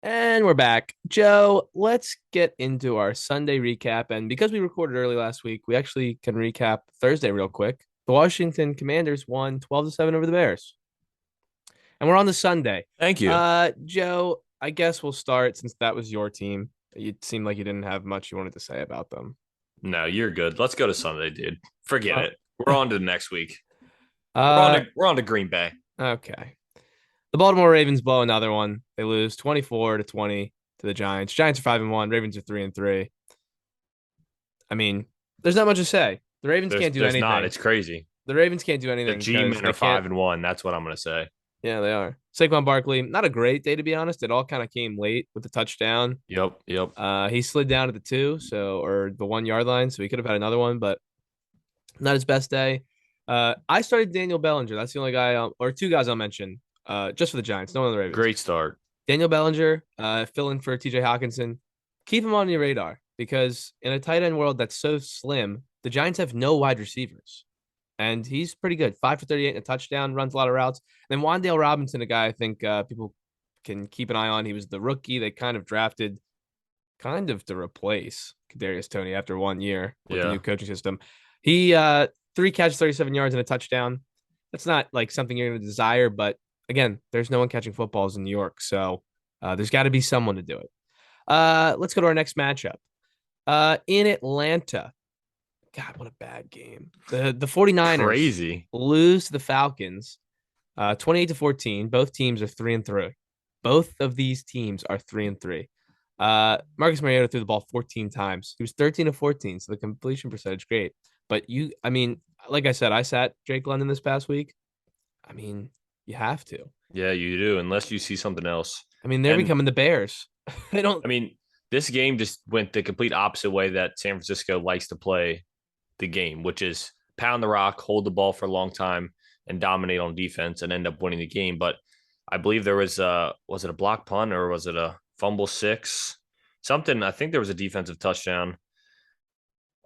And we're back. Joe, let's get into our Sunday recap. And because we recorded early last week, we actually can recap Thursday real quick. The Washington Commanders won 12-7 over the Bears. And we're on the Sunday. Thank you. Joe, I guess we'll start since that was your team. It seemed like you didn't have much you wanted to say about them. No, you're good. Let's go to Sunday, dude. Forget Uh, it. We're on to the next week. We're on uh to we're on to Green Bay. okay. The Baltimore Ravens blow another one. They lose 24-20 to the Giants. Giants are 5-1, Ravens are 3-3. I mean, there's not much to say. The Ravens There's can't do there's not. anything. It's crazy. The Ravens can't do The anything because G-men they are can't. 5-1. That's what I'm gonna say. Yeah, they are. Saquon Barkley, not a great day to be honest. It all kind of came late with the touchdown. Yep. He slid down to the 2, so or the 1 yard line, so he could have had another one, but not his best day. I started Daniel Bellinger. That's the only guy, or two guys I'll mention. Just for the Giants, no one on the Ravens. Great start. Daniel Bellinger, fill in for TJ Hawkinson. Keep him on your radar because in a tight end world that's so slim, the Giants have no wide receivers. And he's pretty good. 5 for 38 and a touchdown, runs a lot of routes. And then Wandale Robinson, a guy I think people can keep an eye on. He was the rookie they kind of drafted kind of to replace Kadarius Toney after 1 year with the new Yeah. coaching system. He 3 catches, 37 yards and a touchdown. That's not like something you're going to desire, but again, there's no one catching footballs in New York, so there's got to be someone to do it. Let's go to our next matchup. In Atlanta. God, what a bad game. The 49ers Crazy. lose to the Falcons 28-14. Both teams are 3-3. Both of these teams are 3-3. Marcus Mariota threw the ball 14 times. He was 13 of 14, so the completion percentage great. But I mean, like I said, I sat Drake London this past week. I mean, you have to. Yeah, you do, unless you see something else. I mean, they're And becoming the Bears. They don't. I mean, this game just went the complete opposite way that San Francisco likes to play the game, which is pound the rock, hold the ball for a long time, and dominate on defense and end up winning the game. But I believe there was it a block punt or was it a fumble six? Something. I think there was a defensive touchdown.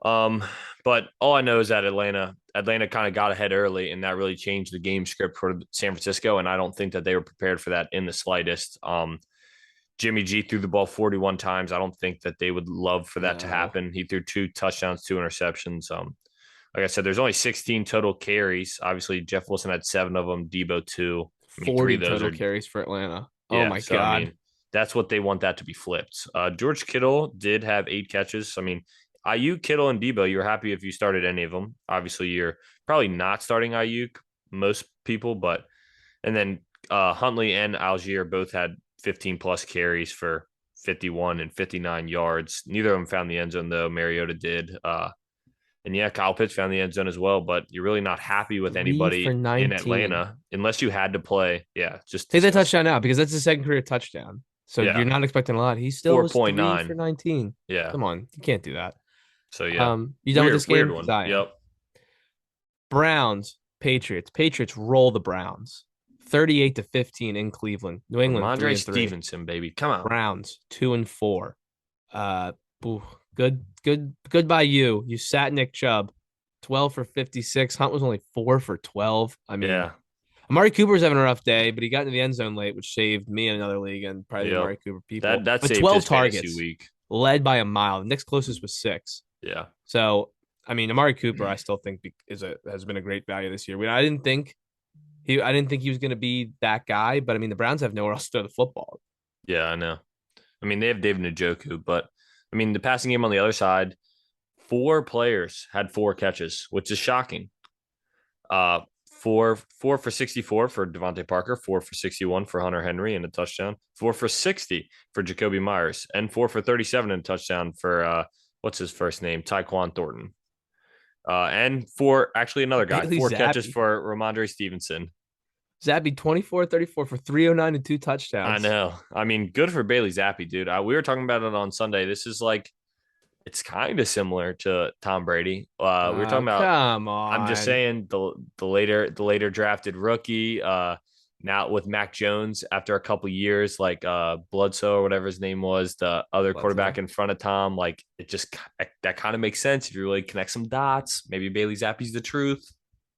Um, but all I know is that Atlanta kind of got ahead early, and that really changed the game script for San Francisco. And I don't think that they were prepared for that in the slightest. Jimmy G threw the ball 41 times. I don't think that they would love for that to No. happen. He threw 2 touchdowns, 2 interceptions. Like I said, there's only 16 total carries. Obviously, Jeff Wilson had 7 of them, Debo 2. I mean, 3 40 of those total are, carries for Atlanta. Oh yeah. my So, I God. mean, that's what they want that to be flipped. George Kittle did have 8 catches. I mean, Ayuk, Kittle, and Debo, you're happy if you started any of them. Obviously, you're probably not starting Ayuk, most people, but, and then Huntley and Algier both had 15 plus carries for 51 and 59 yards. Neither of them found the end zone, though. Mariota did. And yeah, Kyle Pitts found the end zone as well, but you're really not happy with 3 for anybody in 19. Atlanta unless you had to play. Yeah, just Take that disgusting. touchdown out because that's his second career touchdown. So you're Yeah, not expecting a lot. He still was 3 for 4.9. 19. Yeah. Come on. You can't do that. So yeah, You done with this weird game? Because one. I am. Yep. Browns, Patriots. Patriots roll the Browns. 38-15 in Cleveland. New England, three Ramondre and three. Stevenson, baby. Come on. Browns, 2-4. Uh ooh, good by you. You sat Nick Chubb. 12 for 56. Hunt was only 4 for 12. I mean, Yeah. Amari Cooper's having a rough day, but he got into the end zone late, which saved me in another league and probably the Yep. Amari Cooper That people. that But saved 12 his fantasy targets, week. led by a mile. The next closest was 6. Yeah. So, I mean, Amari Cooper, I still think has been a great value this year. I didn't think he was going to be that guy, but I mean, the Browns have nowhere else to throw the football. Yeah, I know. I mean, they have David Njoku, but I mean, the passing game on the other side, 4 players had 4 catches, which is shocking. Uh, four for 64 for Devontae Parker, 4 for 61 for Hunter Henry and a touchdown, 4 for 60 for Jacoby Myers, and 4 for 37 and a touchdown for what's his first name, Tyquan Thornton. And for actually another guy, Bailey 4 catches Zappi. for Ramondre Stevenson. Zappi 24-34 for 309 and 2 I touchdowns. know. I mean, good for Bailey Zappi, dude. We were talking about it on Sunday. This is like it's kind of similar to Tom Brady. We were Oh, talking about. come I'm just on. saying the later drafted rookie. Now with Mac Jones after a couple years, like Bledsoe or whatever his name was, the other quarterback Bledsoe. in front of Tom. Like it just that kind of makes sense if you really connect some dots. Maybe Bailey Zappi's the truth.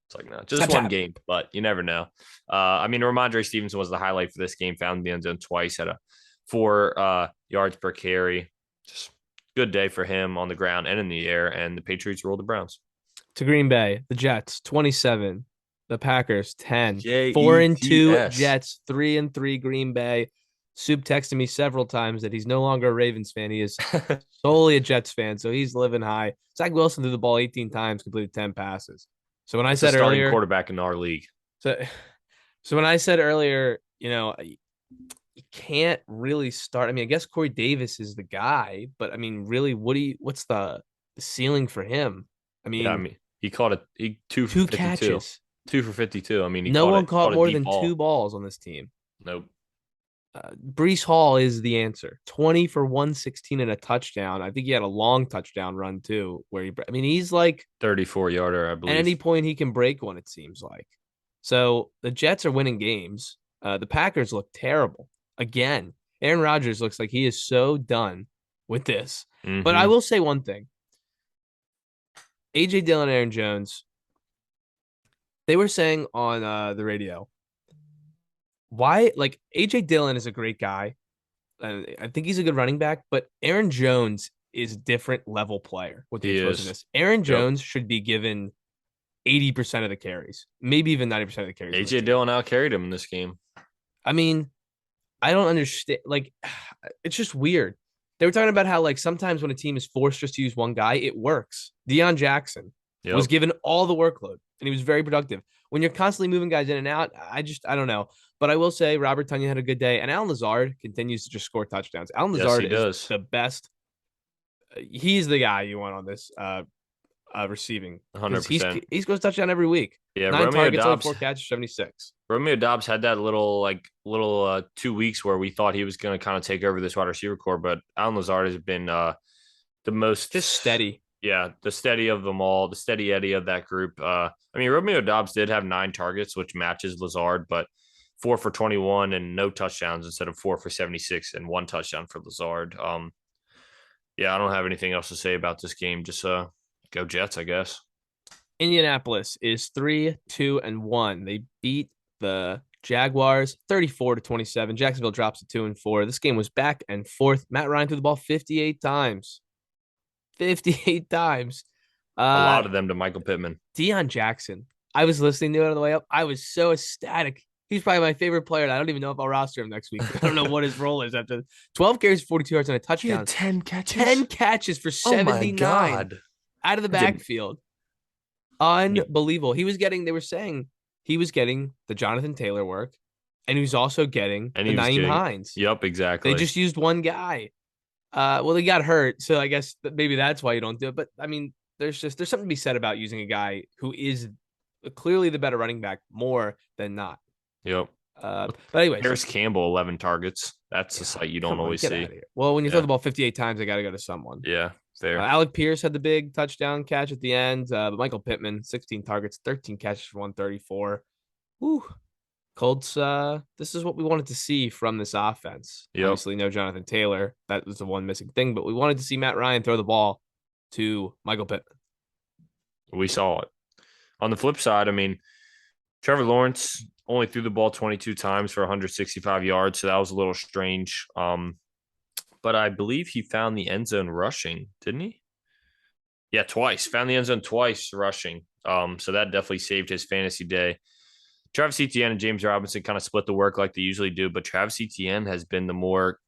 It's like no, just Tap one tap. game, but you never know. I mean, Ramondre Stevenson was the highlight for this game. Found the end zone twice, had a 4 yards per carry. Just good day for him on the ground and in the air. And the Patriots rolled the Browns. To Green Bay, the Jets 27, the Packers 10, 4-2 Jets. Jets, 3-3 Green Bay. Soup texted me several times that he's no longer a Ravens fan. He is solely a Jets fan, so he's living high. Zach Wilson threw the ball 18 times, completed 10 passes. So when I That's a said starting earlier, quarterback in our league. so so when I said earlier, you can't really start. I mean, I guess Corey Davis is the guy, but I mean, really, what's the ceiling for him? I Yeah, I mean, mean, he caught he 2 for two 52. catches. 2 for 52. I mean, he No caught one it caught caught a more deep than ball. two balls on this team. Nope. Brees Hall is the answer. 20 for 116 and a touchdown. I think he had a long touchdown run too, I mean, he's like 34-yarder, I at believe. any point he can break one, it seems like. So the Jets are winning games. The Packers look terrible again. Aaron Rodgers looks like he is so done with this. But I Mm-hmm. will say one thing. AJ Dillon, Aaron Jones, they were saying on the radio, why like AJ Dillon is a great guy. I think he's a good running back, but Aaron Jones is a different level player with the He is. explosiveness. Aaron Yep. Jones should be given 80% of the carries, maybe even 90% of the carries on this AJ team. Dillon out carried him in this game. I mean, I don't understand. Like, it's just weird. They were talking about how, like, sometimes when a team is forced just to use one guy, it works. Deion Jackson was Yep. given all the workload and he was very productive. When you're constantly moving guys in and out, I don't know. But I will say Robert Tonyan had a good day, and Alan Lazard continues to just score touchdowns. Alan Yes, Lazard he is does. the best. He's the guy you want on this receiving because he 100%. scores a touchdown every week. Yeah, 9 targets, only 4 catches, 76. Romeo Dobbs had that little 2 weeks where we thought he was going to kind of take over this wide receiver core, but Alan Lazard has been the most Just steady. yeah, the steady of them all, the steady Eddie of that group. I mean, Romeo Dobbs did have 9 targets, which matches Lazard, but 4 for 21 and no touchdowns instead of 4 for 76 and 1 touchdown for Lazard. Yeah, I don't have anything else to say about this game. Just go Jets, I guess. Indianapolis is 3-2-1. They beat the Jaguars 34-27. Jacksonville drops to 2-4. This game was back and forth. Matt Ryan threw the ball 58 times. 58 times. A lot of them to Michael Pittman. Deion Jackson. I was listening to it on the way up. I was so ecstatic. He's probably my favorite player, and I don't even know if I'll roster him next week. I don't know what his role is after 12 carries, 42 yards, and a touchdown. He had 10 catches. 10 catches for 79 out of the backfield. Unbelievable. They were saying he was getting the Jonathan Taylor work, and he was also getting the Naeem Hines. Yep, exactly. They just used one guy. Well, he got hurt, so I guess maybe that's why you don't do it. But I mean, there's something to be said about using a guy who is clearly the better running back more than not. Yep. But anyways, Harris Campbell, 11 targets. That's a sight you don't always see. Well, when you throw the ball 58 times, they got to go to someone. Yeah, fair. Alec Pierce had the big touchdown catch at the end. But Michael Pittman, 16 targets, 13 catches for 134. Whew. Colts, this is what we wanted to see from this offense. Yep. Obviously, no Jonathan Taylor. That was the one missing thing, but we wanted to see Matt Ryan throw the ball to Michael Pittman. We saw it. On the flip side, I mean, Trevor Lawrence only threw the ball 22 times for 165 yards, so that was a little strange. But I believe he found the end zone rushing, didn't he? Yeah, twice. Found the end zone twice rushing. So that definitely saved his fantasy day. Travis Etienne and James Robinson kind of split the work like they usually do, but Travis Etienne has been the more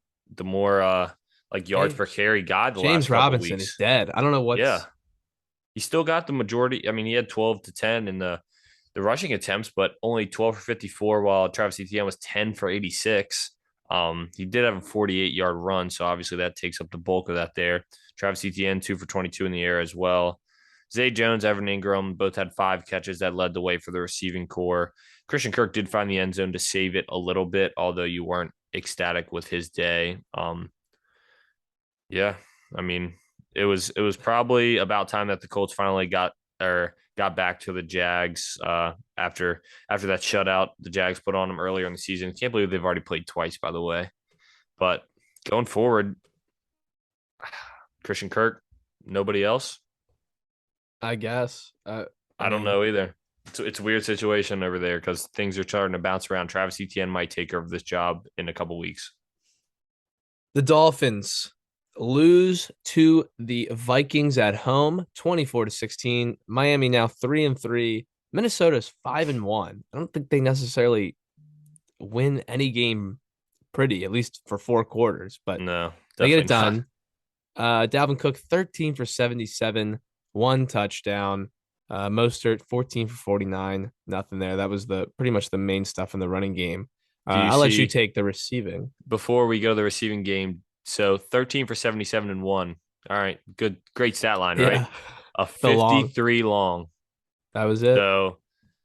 like yards per carry guy the James last couple Robinson weeks. is dead. I don't know what's. Yeah, he still got the majority. I mean, he had 12 to 10 in the rushing attempts, but only 12 for 54, while Travis Etienne was 10 for 86. He did have a 48-yard run, so obviously that takes up the bulk of that there. Travis Etienne, 2 for 22 in the air as well. Zay Jones, Evan Ingram both had 5 catches that led the way for the receiving core. Christian Kirk did find the end zone to save it a little bit, although you weren't ecstatic with his day. Yeah, I mean, it was probably about time that the Colts finally got back to the Jags after that shutout the Jags put on them earlier in the season. Can't believe they've already played twice, by the way. But going forward, Christian Kirk, nobody else. I guess. I don't know either. It's a weird situation over there because things are starting to bounce around. Travis Etienne might take over this job in a couple weeks. The Dolphins lose to the Vikings at home, 24-16. Miami now 3-3. Minnesota's 5-1. I don't think they necessarily win any game pretty, at least for 4 quarters, but No, they get it definitely not. done. Dalvin Cook 13 for 77, 1 touchdown. Mostert 14 for 49, nothing there. That was the pretty much the main stuff in the running game. Do you I'll let you see take the receiving. before we go to the receiving game? So 13 for 77 and one. All right, good, great stat line, right? Yeah, A the long. 53 long. That was it. So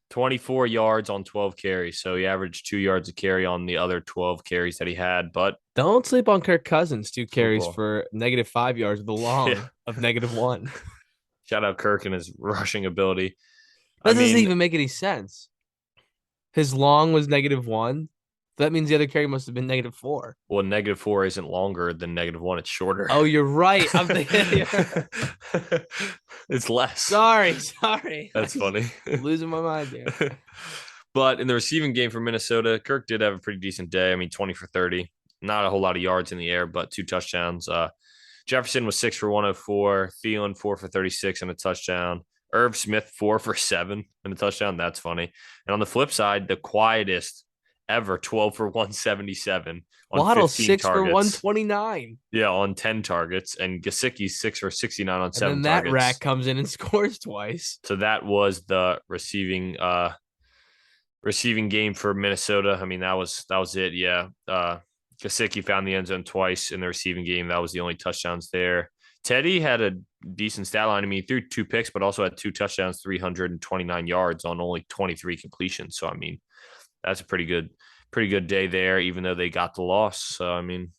24 yards on 12 carries. So he averaged 2 yards a carry on the other 12 carries that he had. But Don't sleep on Kirk Cousins. 2 carries football. for -5 yards with a Yeah. long of -1. Shout out Kirk and his rushing ability. I That doesn't mean, even make any sense. His long was -1. That means the other carry must have been -4. well, -4 isn't longer than -1. It's shorter. Oh, you're right. I'm thinking. It's less. Sorry. That's funny. Losing my mind here. But in the receiving game for Minnesota, Kirk did have a pretty decent day. I mean, 20 for 30. Not a whole lot of yards in the air, but 2 touchdowns. Jefferson was 6 for 104. Thielen, 4 for 36 and a touchdown. Irv Smith, 4 for 7 and a touchdown. That's funny. And on the flip side, the quietest ever, 12 for 177 on Waddle 15 6 for targets. 129. Yeah, on 10 targets. And Gasicki's 6 for 69 on And 7 then that targets. rat comes in and scores twice. So that was the receiving game for Minnesota. I mean, that was it. Yeah. Gasicki found the end zone twice in the receiving game. That was the only touchdowns there. Teddy had a decent stat line. I mean, he threw 2 picks, but also had 2 touchdowns, 329 yards on only 23 completions. So, I mean, that's a pretty good day there, even though they got the loss. So, I mean,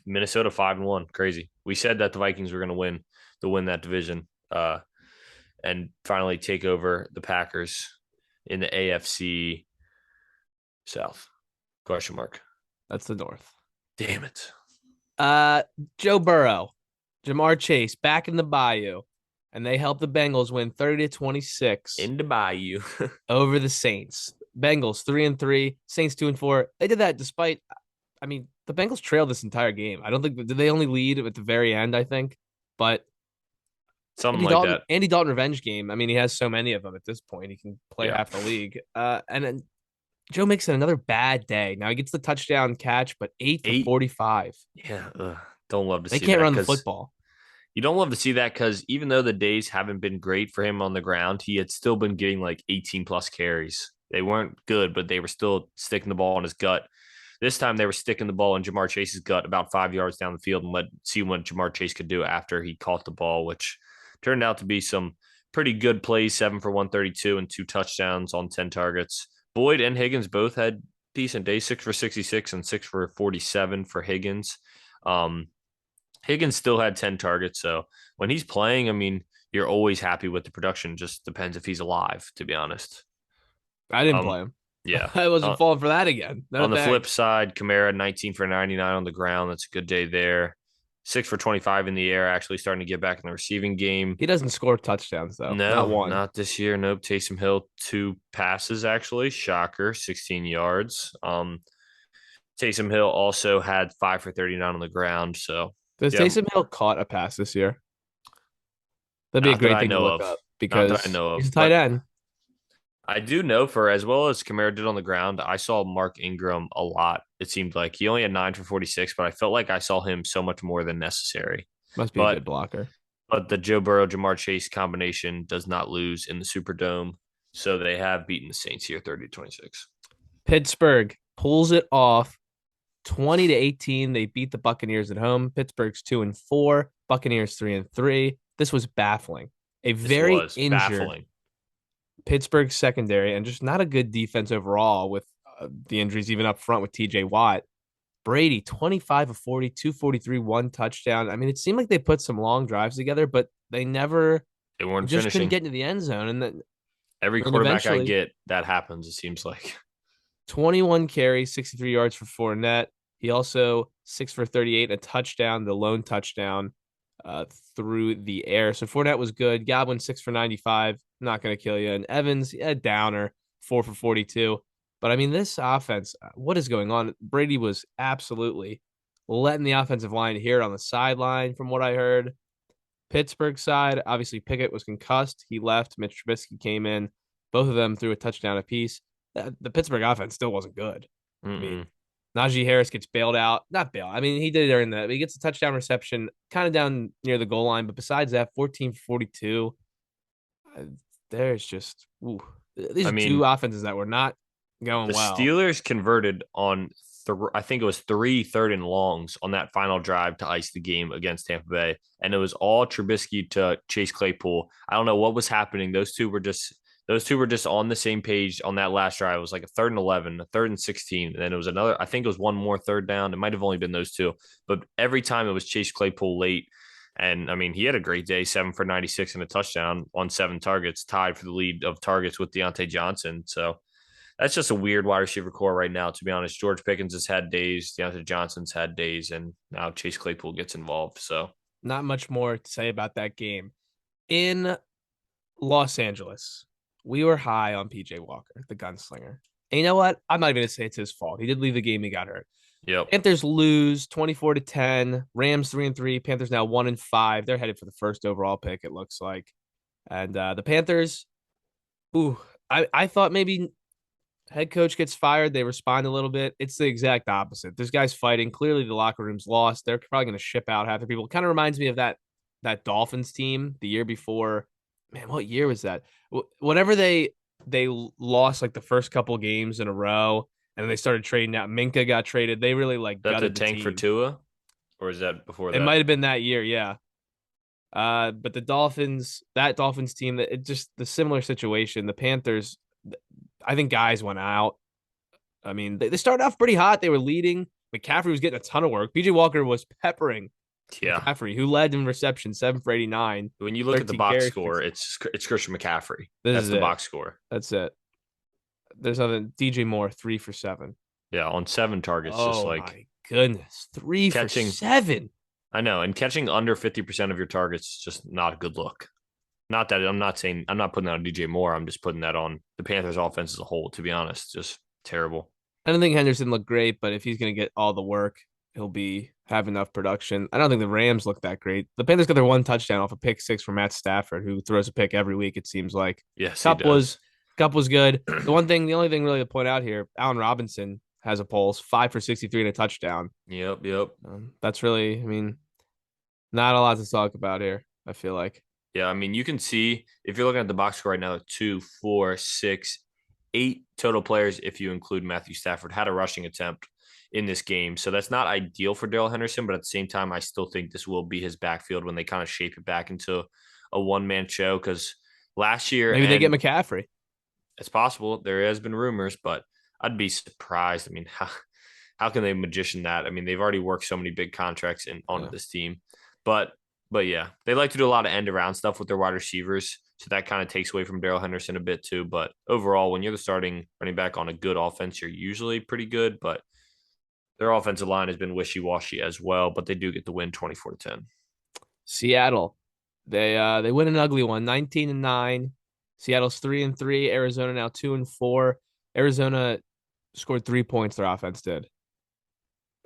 Minnesota 5-1, crazy. We said that the Vikings were going to win that division, and finally take over the Packers in the AFC South. Question mark. That's the North. Damn it. Joe Burrow, Jamar Chase back in the Bayou, and they helped the Bengals win 30-26 in the Bayou over the Saints. Bengals 3-3, Saints 2-4. They did that despite, I mean, the Bengals trailed this entire game. I don't think did they only lead at the very end, I think, but something like that. Andy Dalton revenge game. I mean, he has so many of them at this point. He can play half the league. And then Joe makes it another bad day. Now he gets the touchdown catch, but 8 for 45. Yeah, don't love to see that. They can't run the football. You don't love to see that because even though the days haven't been great for him on the ground, he had still been getting like 18 plus carries. They weren't good, but they were still sticking the ball in his gut. This time they were sticking the ball in Jamar Chase's gut about 5 yards down the field and see what Jamar Chase could do after he caught the ball, which turned out to be some pretty good plays, 7 for 132 and 2 touchdowns on 10 targets. Boyd and Higgins both had decent days, 6 for 66 and 6 for 47 for Higgins. Higgins still had 10 targets. So when he's playing, I mean, you're always happy with the production. Just depends if he's alive, to be honest. I didn't play him. Yeah. I wasn't falling for that again. On the flip side, Kamara, 19 for 99 on the ground. That's a good day there. 6 for 25 in the air, actually starting to get back in the receiving game. He doesn't score touchdowns, though. No, not one. Not this year. Nope. Taysom Hill, 2 passes, actually. Shocker, 16 yards. Taysom Hill also had 5 for 39 on the ground. So Does Taysom Hill caught a pass this year? That'd be a great thing to look up because he's a tight end. I do know for as well as Kamara did on the ground, I saw Mark Ingram a lot. It seemed like he only had 9 for 46, but I felt like I saw him so much more than necessary. Must be a good blocker. But the Joe Burrow, Jamar Chase combination does not lose in the Superdome. So they have beaten the Saints here 30-26. Pittsburgh pulls it off 20-18. They beat the Buccaneers at home. Pittsburgh's 2-4, Buccaneers 3-3. This was baffling. Very injured baffling. Pittsburgh secondary and just not a good defense overall with the injuries even up front with TJ Watt. Brady 25 of 40, 243, 1 touchdown. I mean, it seemed like they put some long drives together, but they weren't just finishing. Couldn't get into the end zone. And then every quarterback I get, that happens, it seems like. 21 carries, 63 yards for Fournette. He also 6 for 38, a touchdown, the lone touchdown through the air. So Fournette was good. Godwin 6 for 95, not going to kill you. And Evans, a downer, 4 for 42. But I mean, this offense, what is going on? Brady was absolutely letting the offensive line hear it on the sideline, from what I heard. Pittsburgh side, obviously Pickett was concussed. He left. Mitch Trubisky came in. Both of them threw a touchdown apiece. The Pittsburgh offense still wasn't good. I mean, Mm-mm. Najee Harris gets bailed out. Not bailed. I mean, he did it during the. He gets a touchdown reception kind of down near the goal line. But besides that, 14-42. There's just these I are two mean, offenses that were not going the well. Steelers converted on I think it was 3 3rd and longs on that final drive to ice the game against Tampa Bay, and it was all Trubisky to Chase Claypool. I don't know what was happening. Those two were just on the same page on that last drive. It was like a 3rd and 11, a 3rd and 16, and then it was another. I think it was one more third down. It might have only been those two, but every time it was Chase Claypool late. And I mean, he had a great day, 7 for 96 and a touchdown on 7 targets, tied for the lead of targets with Deontay Johnson. So that's just a weird wide receiver core right now, to be honest. George Pickens has had days, Deontay Johnson's had days, and now Chase Claypool gets involved. So Not much more to say about that game. In Los Angeles, we were high on PJ Walker, the gunslinger. And you know what? I'm not even gonna say it's his fault. He did leave the game. He got hurt. yep, Panthers lose 24-10. Rams 3-3. Panthers now 1-5. They're headed for the first overall pick, it looks like. And the Panthers, ooh, I thought maybe head coach gets fired. They respond a little bit. It's the exact opposite. There's guys fighting. Clearly, the locker room's lost. They're probably going to ship out half the people. Kind of reminds me of that Dolphins team the year before. Man, what year was that? Whenever they lost like the first couple games in a row, and they started trading out. Minka got traded. They really like that's a gutted the tank for team. Tua, or is that before It that? might have been that year, yeah. But the Dolphins, that Dolphins team, that it just the similar situation. The Panthers, I think guys went out. I mean, they started off pretty hot. They were leading. McCaffrey was getting a ton of work. PJ Walker was peppering Yeah. McCaffrey, who led in reception, 7 for 89, When you look at the 13 box carries. score, it's Christian McCaffrey. This That's is the it. box score. That's it. There's nothing. DJ Moore, 3 for 7. Yeah, on 7 targets, just Oh like my goodness, three for catching. seven. I know, and catching under 50% of your targets is just not a good look. Not that I'm not saying I'm not putting that on DJ Moore. I'm just putting that on the Panthers offense as a whole, to be honest. Just terrible. I don't think Henderson looked great, but if he's going to get all the work, he'll have enough production. I don't think the Rams look that great. The Panthers got their one touchdown off a pick six from Matt Stafford, who throws a pick every week. It seems like Yes, he Cup does. was Cup was good. The only thing really to point out here, Allen Robinson has a pulse, 5 for 63 and a touchdown. Yep, yep. That's really, I mean, not a lot to talk about here. I feel like. Yeah, I mean, you can see if you're looking at the box score right now, 2, 4, 6, 8 total players, if you include Matthew Stafford, had a rushing attempt in this game. So that's not ideal for Darrell Henderson, but at the same time, I still think this will be his backfield when they kind of shape it back into a one-man show. Because last year, Maybe they get and McCaffrey. it's possible there has been rumors, but I'd be surprised. I mean, how can they magician that? I mean, they've already worked so many big contracts onto Yeah. this team, but yeah, they like to do a lot of end around stuff with their wide receivers, so that kind of takes away from Darrell Henderson a bit too. But overall, when you're the starting running back on a good offense, you're usually pretty good. But their offensive line has been wishy washy as well, but they do get the win 24-10. Seattle. They win an ugly one, 19-9. Seattle's 3-3. Arizona now 2-4. Arizona scored 3 points. Their offense did.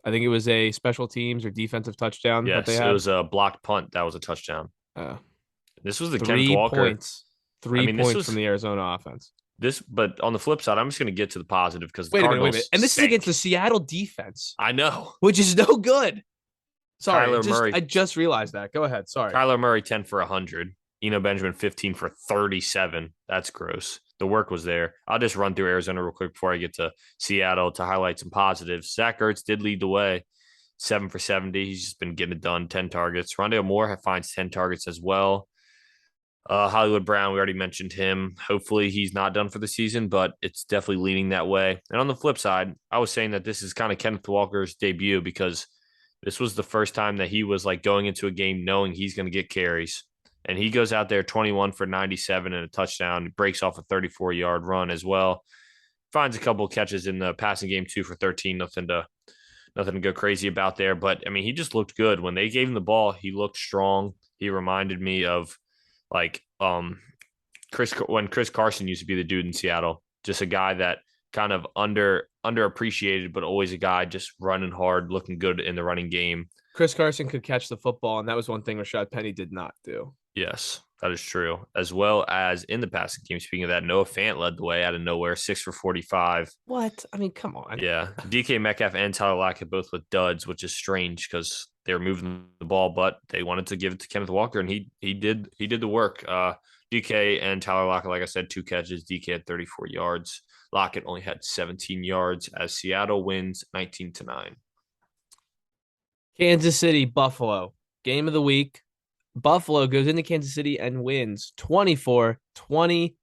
I think it was a special teams or defensive touchdown that they Yes, it had. was a blocked punt that was a touchdown. Uh, This was the Kenneth three Walker. points. I Three mean, this points from was the Arizona offense. this, but on the flip side, I'm just going to get to the positive because the Wait a minute, wait a minute. Cardinals And this is against the stink. Seattle defense, I know. which is no good. Sorry, Kyler Murray I just realized that. Go ahead. Sorry. Kyler Murray 10 for 100. Eno Benjamin 15 for 37. That's gross. The work was there. I'll just run through Arizona real quick before I get to Seattle to highlight some positives. Zach Ertz did lead the way, 7 for 70. He's just been getting it done, 10 targets. Rondale Moore finds 10 targets as well. Hollywood Brown, we already mentioned him. Hopefully he's not done for the season, but it's definitely leaning that way. And on the flip side, I was saying that this is kind of Kenneth Walker's debut because this was the first time that he was like going into a game knowing he's going to get carries. And he goes out there 21 for 97 and a touchdown, breaks off a 34-yard run as well. Finds a couple of catches in the passing game, 2 for 13, nothing to go crazy about there. But I mean, he just looked good. When they gave him the ball, he looked strong. He reminded me of like when Chris Carson used to be the dude in Seattle, just a guy that kind of underappreciated, but always a guy just running hard, looking good in the running game. Chris Carson could catch the football, and that was one thing Rashad Penny did not do. Yes, that is true. As well as in the passing game. Speaking of that, Noah Fant led the way out of nowhere, 6 for 45. What? I mean, come on. Yeah, DK Metcalf and Tyler Lockett both with duds, which is strange because they were moving the ball, but they wanted to give it to Kenneth Walker, and he did the work. DK and Tyler Lockett, like I said, 2 catches. DK had 34 yards. Lockett only had 17 yards as Seattle wins 19-9. Kansas City, Buffalo. Game of the week. Buffalo goes into Kansas City and wins 24-20.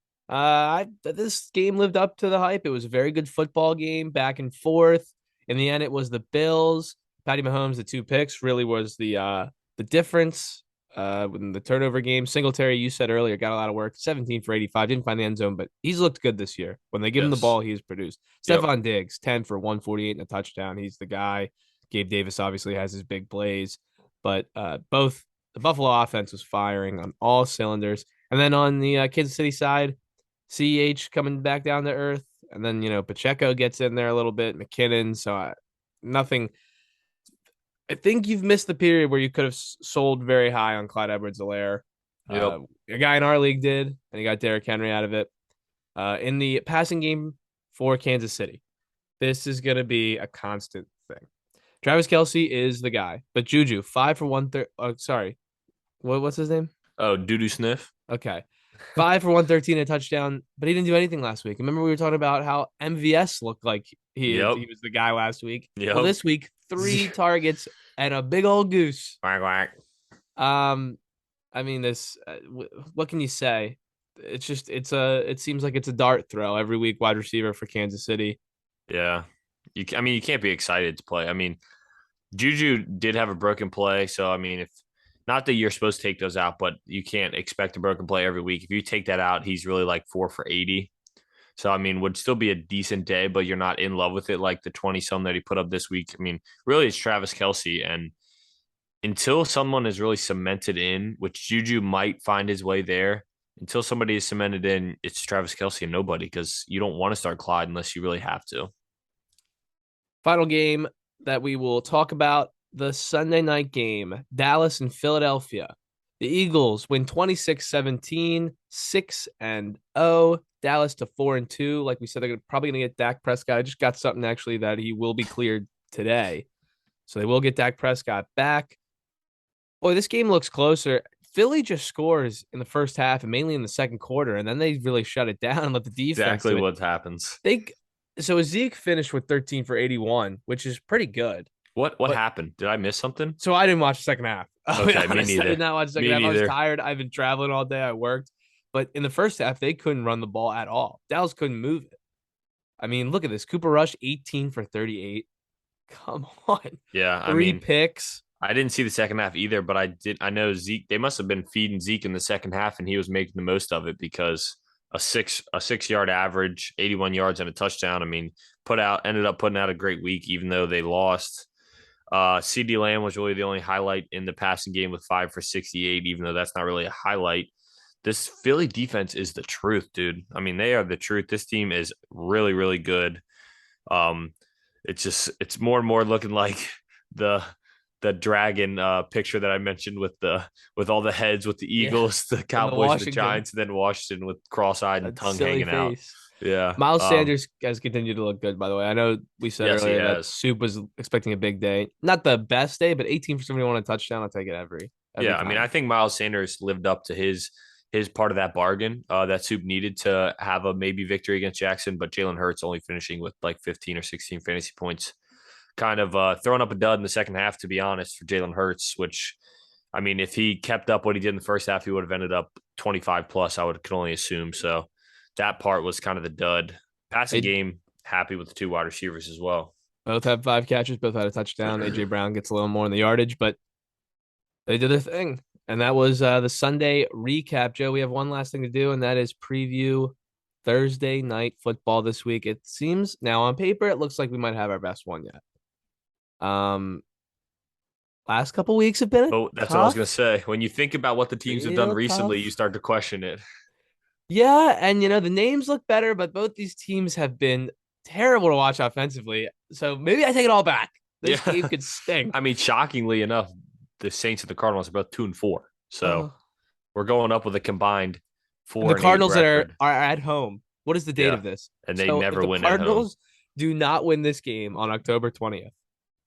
This game lived up to the hype. It was a very good football game, back and forth. In the end, it was the Bills. Patty Mahomes, the 2 picks, really was the difference. In the turnover game, Singletary, you said earlier, got a lot of work. 17 for 85, didn't find the end zone, but he's looked good this year. When they give him the Yes. ball, he's produced. Yep. Stephon Diggs, 10 for 148 and a touchdown. He's the guy. Gabe Davis obviously has his big plays, but both the Buffalo offense was firing on all cylinders. And then on the Kansas City side, CEH coming back down to earth. And then, Pacheco gets in there a little bit, McKinnon. So nothing. I think you've missed the period where you could have sold very high on Clyde Edwards-Helaire. Yep. A guy in our league did, and he got Derrick Henry out of it. In the passing game for Kansas City, this is going to be a constant thing. Travis Kelce is the guy, but Juju, 5 for 130. Oh, sorry. What's his name? Oh, Doo Sniff. Okay. 5 for 113, a touchdown, but he didn't do anything last week. Remember we were talking about how MVS looked like he was the guy last week. Yep. Well, this week, 3 targets and a big old goose. Quack, quack. I mean, this. What can you say? It's just it seems like it's a dart throw every week. Wide receiver for Kansas City. Yeah. You can't be excited to play. I mean, Juju did have a broken play, so I mean, if not that you're supposed to take those out, but you can't expect a broken play every week. If you take that out, he's really like 4 for 80. So I mean, would still be a decent day, but you're not in love with it like the 20-some that he put up this week. I mean, really, it's Travis Kelce, and until someone is really cemented in, which Juju might find his way there. Until somebody is cemented in, it's Travis Kelce and nobody, because you don't want to start Clyde unless you really have to. Final game that we will talk about, the Sunday night game, Dallas and Philadelphia. The Eagles win 26-17, 6-0. Dallas to 4-2. Like we said, they're probably going to get Dak Prescott. I just got something actually that he will be cleared today. So they will get Dak Prescott back. Boy, this game looks closer. Philly just scores in the first half and mainly in the second quarter, and then they really shut it down and let the defense Exactly what happens. So Zeke finished with 13 for 81, which is pretty good. What happened? Did I miss something? So I didn't watch the second half. Okay, me neither. I did not watch the second half. I was tired. I've been traveling all day. I worked. But in the first half, they couldn't run the ball at all. Dallas couldn't move it. I mean, look at this. Cooper Rush, 18 for 38. Come on. Yeah, 3 picks. I didn't see the second half either, but I know Zeke, they must have been feeding Zeke in the second half, and he was making the most of it because a 6-yard average, 81 yards and a touchdown. I mean, ended up putting out a great week, even though they lost. CeeDee Lamb was really the only highlight in the passing game with 5 for 68, even though that's not really a highlight. This Philly defense is the truth, dude. I mean, they are the truth. This team is really, really good. It's more and more looking like the dragon picture that I mentioned with all the heads with the Eagles, the Cowboys, the Giants, and then Washington with cross-eyed and tongue hanging out. Yeah. Miles Sanders has continued to look good, by the way. I know we said earlier that Soup was expecting a big day. Not the best day, but 18 for 71 a touchdown. I'll take it every yeah, time. I mean, I think Miles Sanders lived up to his part of that bargain that Soup needed to have a maybe victory against Jackson, but Jalen Hurts only finishing with like 15 or 16 fantasy points. Kind of throwing up a dud in the second half, to be honest, for Jalen Hurts, which, I mean, if he kept up what he did in the first half, he would have ended up 25 plus, could only assume. So that part was kind of the dud. Passing game, happy with the 2 wide receivers as well. Both have 5 catches, both had a touchdown. A.J. Brown gets a little more in the yardage, but they did their thing. And that was the Sunday recap. Joe, we have one last thing to do, and that is preview Thursday night football this week. It seems now on paper, it looks like we might have our best one yet. Last couple weeks have been that's tough. what I was gonna say. When you think about what the teams have done recently, you start to question it. Yeah, and the names look better, but both these teams have been terrible to watch offensively. So maybe I take it all back. This Yeah. game could stink. I mean, shockingly enough, the Saints and the Cardinals are both 2-4. So Oh. we're going up with a combined And the 4-8 Cardinals that record. are at home. What is the date Yeah. of this? And they So if never the win at home. Cardinals do not win this game on October 20th,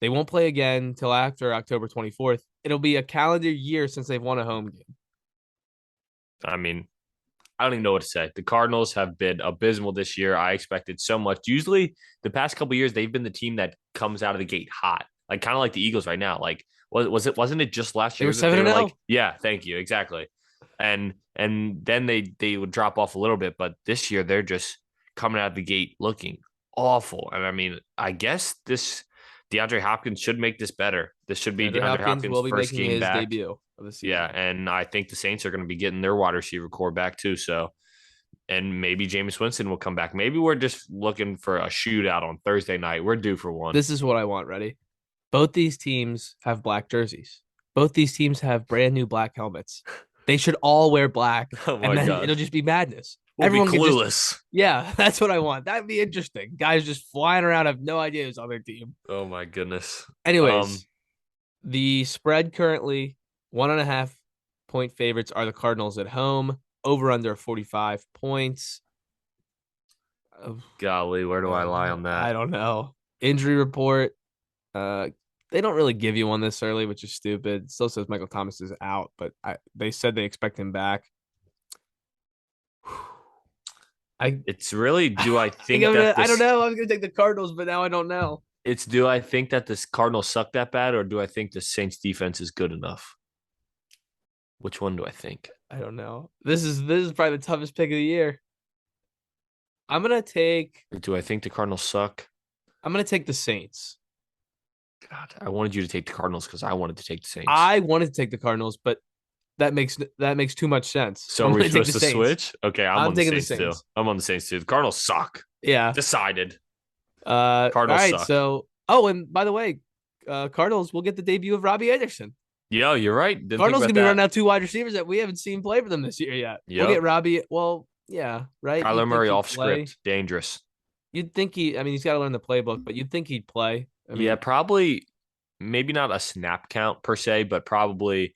they won't play again till after October 24th. It'll be a calendar year since they've won a home game. I mean, I don't even know what to say. The Cardinals have been abysmal this year. I expected so much. Usually, the past couple of years, they've been the team that comes out of the gate hot, like kind of like the Eagles right now. Like, wasn't it just last They year were that they 7-0. were like, yeah, thank you, exactly. And then they would drop off a little bit, but this year they're just coming out of the gate looking awful. And I mean, I guess this DeAndre Hopkins should make this better. This should be DeAndre DeAndre Hopkins will be first making game his back. debut of the season. Yeah, and I think the Saints are going to be getting their wide receiver core back too. So, and maybe Jameis Winston will come back. Maybe we're just looking for a shootout on Thursday night. We're due for one. This is what I want. Ready? Both these teams have black jerseys. Both these teams have brand new black helmets. They should all wear black, Oh my and then God. it'll just be madness. We'll Everyone be can clueless. yeah, that's what I want. That'd be interesting. Guys just flying around, have no idea who's on their team. Oh my goodness. Anyways, the spread currently 1.5 point favorites are the Cardinals at home. Over under 45 points. Golly, where do I lie on that? I don't know. Injury report. They don't really give you one this early, which is stupid. It still says Michael Thomas is out, but they said they expect him back. It's really, do I think I don't know. I was gonna take the Cardinals, but now I don't know. Do I think that the Cardinals suck that bad, or do I think the Saints defense is good enough? Which one do I think? I don't know. This is probably the toughest pick of the year. I'm gonna take. Do I think the Cardinals suck? I'm gonna take the Saints. God, I wanted you to take the Cardinals because I wanted to take the Saints. I wanted to take the Cardinals, but that makes too much sense. So we're supposed to switch? Okay, I'm on the taking Saints too. I'm on the Saints too. The Cardinals suck. Yeah. Decided. Cardinals all right, suck. So, and by the way, Cardinals will get the debut of Robbie Anderson. Yeah, you're right. Cardinals gonna be running out 2 wide receivers that we haven't seen play for them this year yet. Yep. We'll get Robbie. Well, yeah, right. Kyler Murray off script, dangerous. You'd think he's got to learn the playbook, but you'd think he'd play. Yeah, probably. Maybe not a snap count per se, but probably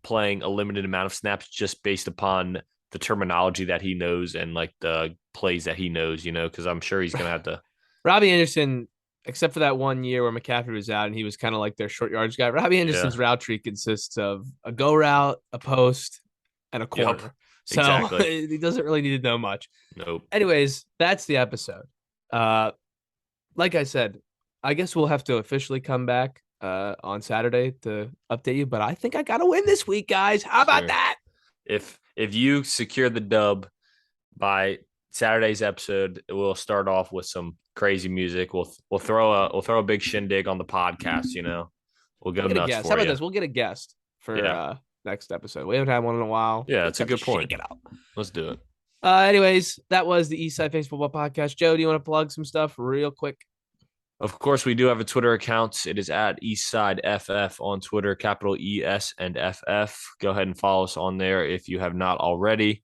playing a limited amount of snaps just based upon the terminology that he knows and like the plays that he knows, because I'm sure he's going to have to. Robbie Anderson, except for that 1 year where McCaffrey was out and he was kind of like their short yardage guy, Robbie Anderson's route tree consists of a go route, a post, and a corner. Yep, so exactly. He doesn't really need to know much. Nope. Anyways, that's the episode. Like I said, I guess we'll have to officially come back on Saturday to update you, but I think I got to win this week, guys. How about that? If you secure the dub by Saturday's episode, we'll start off with some crazy music. We'll throw a big shindig on the podcast. We'll go nuts. How about this? We'll get a guest for next episode. We haven't had one in a while. Yeah, that's a good point. Shake it up. Let's do it. Anyways, that was the Eastside Fantasy Football Podcast. Joe, do you want to plug some stuff real quick? Of course, we do have a Twitter account. It is at EastsideFF on Twitter, capital ES and FF. Go ahead and follow us on there if you have not already.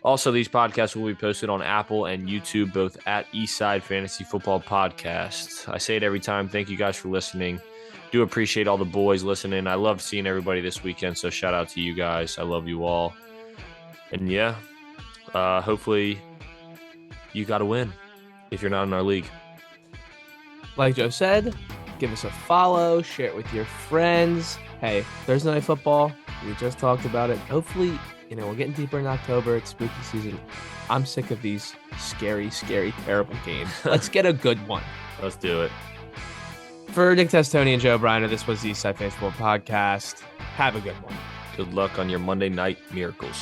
Also, these podcasts will be posted on Apple and YouTube, both at Eastside Fantasy Football Podcast. I say it every time. Thank you guys for listening. Do appreciate all the boys listening. I love seeing everybody this weekend, so shout out to you guys. I love you all. And yeah, hopefully you got to win if you're not in our league. Like Joe said, give us a follow, share it with your friends. Hey, Thursday Night Football, we just talked about it. Hopefully, we're getting deeper in October. It's spooky season. I'm sick of these scary, terrible games. Let's get a good one. Let's do it. For Nick Testoni and Joe Briner, this was the Eastside Fantasy Football Podcast. Have a good one. Good luck on your Monday night miracles.